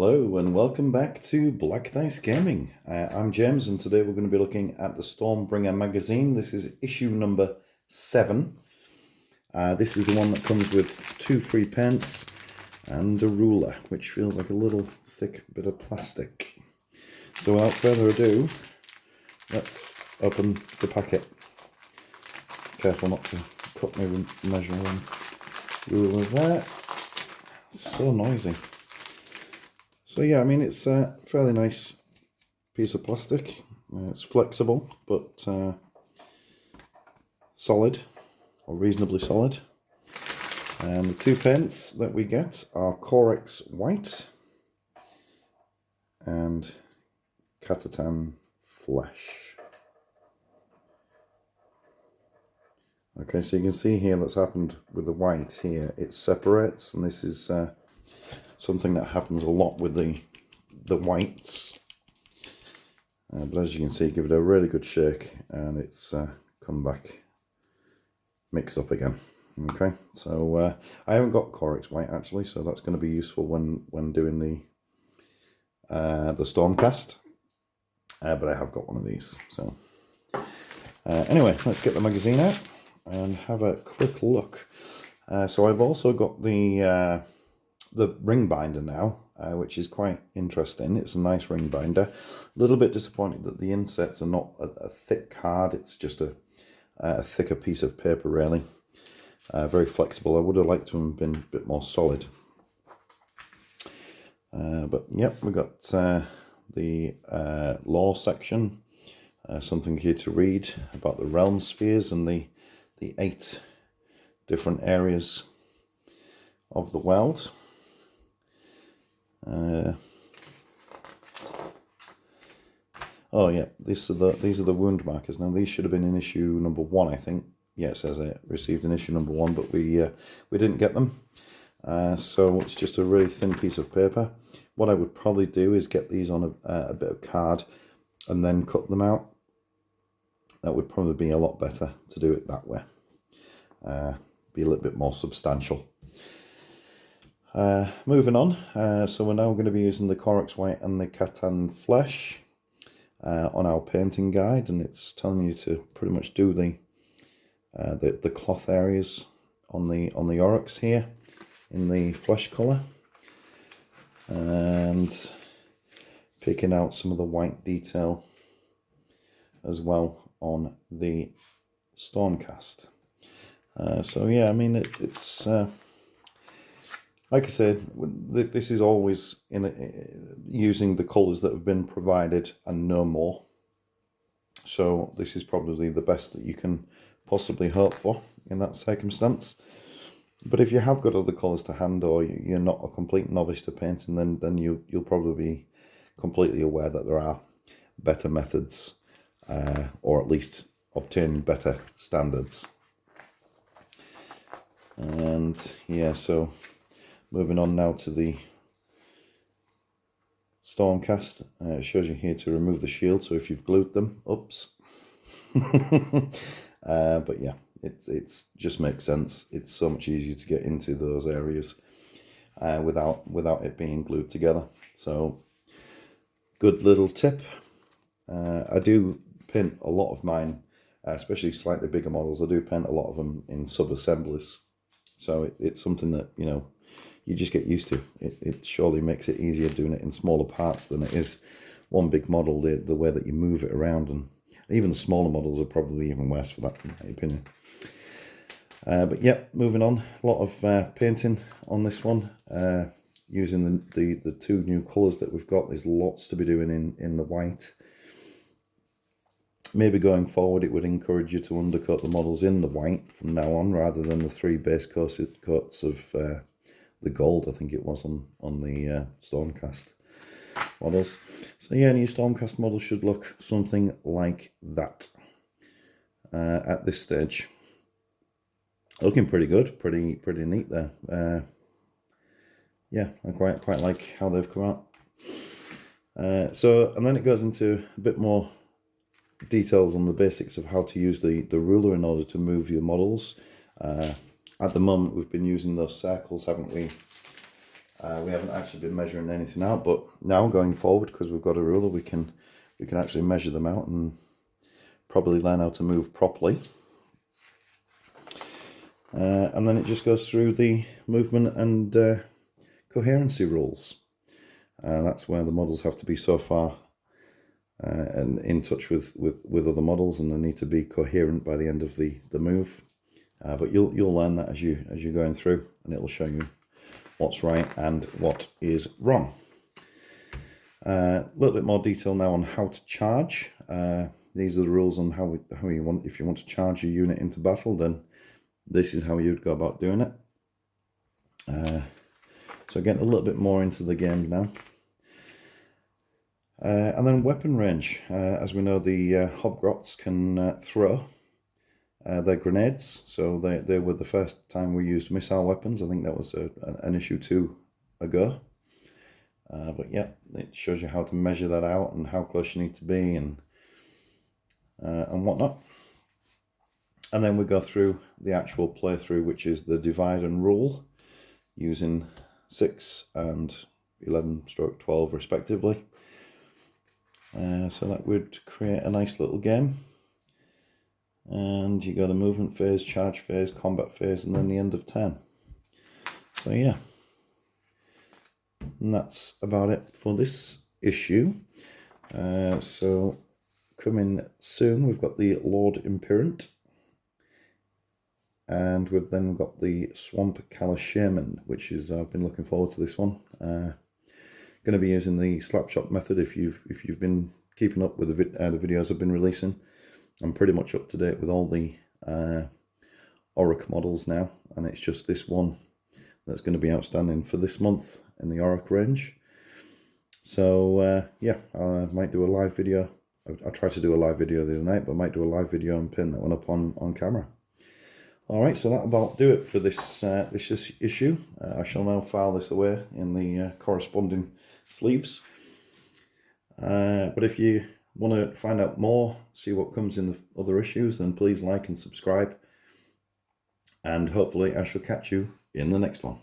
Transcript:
Hello and welcome back to Black Dice Gaming. I'm James and today we're going to be looking at the Stormbringer magazine. This is issue number 7. This is the one that comes with 2 free pence and a ruler, which feels like a little thick bit of plastic. So without further ado, let's open the packet. Careful not to cut my measuring ruler there. So noisy. So yeah, I mean, it's a fairly nice piece of plastic. It's flexible, but solid, or reasonably solid. And the 2 pence that we get are Corex White and Catatan Flesh. Okay, so you can see here that's happened with the white here. It separates, and this is something that happens a lot with the whites. But as you can see, give it a really good shake, and it's come back mixed up again. Okay, so I haven't got Corex White actually, so that's going to be useful when doing the Stormcast. But I have got one of these. So anyway, let's get the magazine out and have a quick look. So I've also got the ring binder now, which is quite interesting. It's a nice ring binder. A little bit disappointed that the insets are not a thick card. It's just a thicker piece of paper, really. Very flexible. I would have liked to have been a bit more solid. But yep, we've got the lore section. Something here to read about the realm spheres and the 8 different areas of the world. Oh yeah, these are the wound markers. Now these should have been in issue number 1, I think. Yeah, it says I received in issue number 1, but we didn't get them. So it's just a really thin piece of paper. What I would probably do is get these on a bit of card and then cut them out. That would probably be a lot better to do it that way. Be a little bit more substantial. Moving on, so we're now going to be using the Corex White and the Catan Flesh on our painting guide, and it's telling you to pretty much do the cloth areas on the Oryx here in the flesh colour, and picking out some of the white detail as well on the Stormcast. So yeah, I mean it's like I said, this is always using the colours that have been provided and no more. So this is probably the best that you can possibly hope for in that circumstance. But if you have got other colours to hand, or you're not a complete novice to painting, then you'll probably be completely aware that there are better methods, or at least obtaining better standards. And yeah, so moving on now to the Stormcast. It shows you here to remove the shield, so if you've glued them, oops. But yeah, it's just makes sense. It's so much easier to get into those areas without it being glued together. So good little tip. I do paint a lot of mine, especially slightly bigger models. I do paint a lot of them in sub-assemblies. So it's something that, you know, you just get used to. It surely makes it easier doing it in smaller parts than it is one big model, the way that you move it around. And even the smaller models are probably even worse for that, in my opinion. But yeah, moving on. A lot of painting on this one. Using the 2 new colours that we've got. There's lots to be doing in the white. Maybe going forward, it would encourage you to undercoat the models in the white from now on, rather than the 3 base coats of the gold, I think it was, on the Stormcast models. So yeah, new Stormcast model should look something like that at this stage. Looking pretty good, pretty neat there. Yeah, I quite like how they've come out. So, and then it goes into a bit more details on the basics of how to use the ruler in order to move your models. At the moment, we've been using those circles, haven't we, We haven't actually been measuring anything out, but now going forward, because we've got a ruler, we can actually measure them out and probably learn how to move properly. And then it just goes through the movement and coherency rules. That's where the models have to be so far and in touch with other models, and they need to be coherent by the end of the move. But you'll learn that as you're going through, and it'll show you what's right and what is wrong. A little bit more detail now on how to charge. These are the rules on how you want. If you want to charge your unit into battle, then this is how you'd go about doing it. So getting a little bit more into the game now. And then weapon range. As we know, the Hobgrots can throw their grenades. So they were the first time we used missile weapons. I think that was an issue 2 ago. But yeah, it shows you how to measure that out and how close you need to be and whatnot. And then we go through the actual playthrough, which is the divide and rule, using 6 and 11/12 respectively. So that would create a nice little game. And you got a movement phase, charge phase, combat phase, and then the end of turn. So yeah, and that's about it for this issue. So coming soon, we've got the Lord Imperant. And we've then got the Swamp Kala Shaman, which is, I've been looking forward to this one. Going to be using the slapshot method. If you've been keeping up with the videos I've been releasing, I'm pretty much up to date with all the Auric models now, and it's just this one that's going to be outstanding for this month in the Auric range. So yeah, I might do a live video. I tried to do a live video the other night, but I might do a live video and pin that one up on camera. Alright, so that'll about do it for this issue. I shall now file this away in the corresponding sleeves. But if you want to find out more, see what comes in the other issues, then please like and subscribe. And hopefully I shall catch you in the next one.